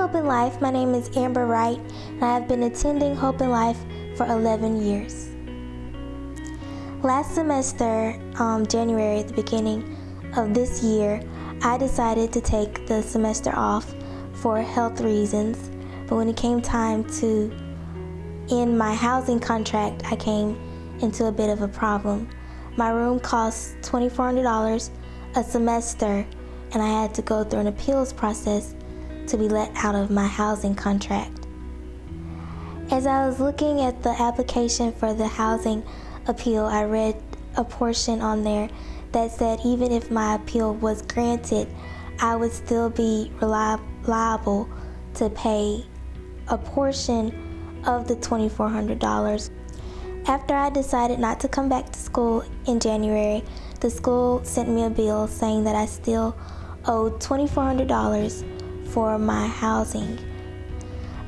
Hope in Life. My name is Amber Wright, and I have been attending Hope in Life for 11 years. Last semester, January, at the beginning of this year, I decided to take the semester off for health reasons, but when it came time to end my housing contract, I came into a bit of a problem. My room costs $2,400 a semester, and I had to go through an appeals process to be let out of my housing contract. As I was looking at the application for the housing appeal, I read a portion on there that said even if my appeal was granted, I would still be liable to pay a portion of the $2,400. After I decided not to come back to school in January, the school sent me a bill saying that I still owed $2,400 for my housing.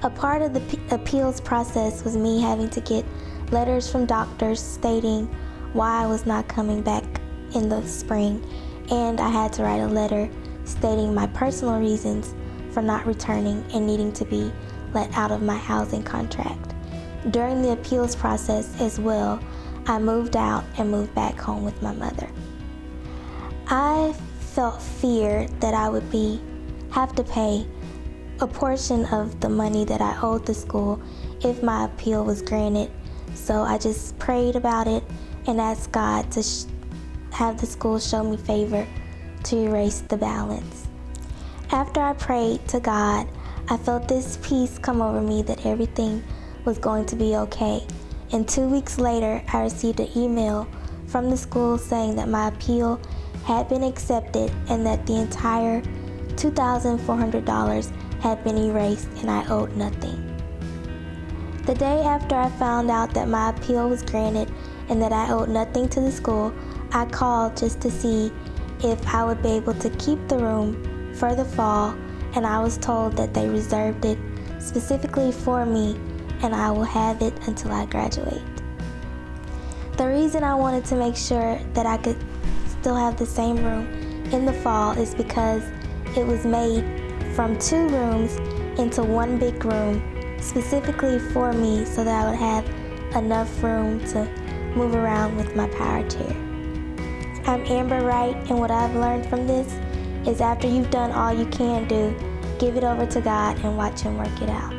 A part of the appeals process was me having to get letters from doctors stating why I was not coming back in the spring, and I had to write a letter stating my personal reasons for not returning and needing to be let out of my housing contract. During the appeals process as well, I moved out and moved back home with my mother. I felt fear that I would have to pay a portion of the money that I owed the school if my appeal was granted. So I just prayed about it and asked God to have the school show me favor to erase the balance. After I prayed to God, I felt this peace come over me that everything was going to be okay. And 2 weeks later, I received an email from the school saying that my appeal had been accepted and that the entire $2,400 had been erased and I owed nothing. The day after I found out that my appeal was granted and that I owed nothing to the school, I called just to see if I would be able to keep the room for the fall, and I was told that they reserved it specifically for me and I will have it until I graduate. The reason I wanted to make sure that I could still have the same room in the fall is because it was made from 2 rooms into 1 big room specifically for me so that I would have enough room to move around with my power chair. I'm Amber Wright, and what I've learned from this is after you've done all you can do, give it over to God and watch Him work it out.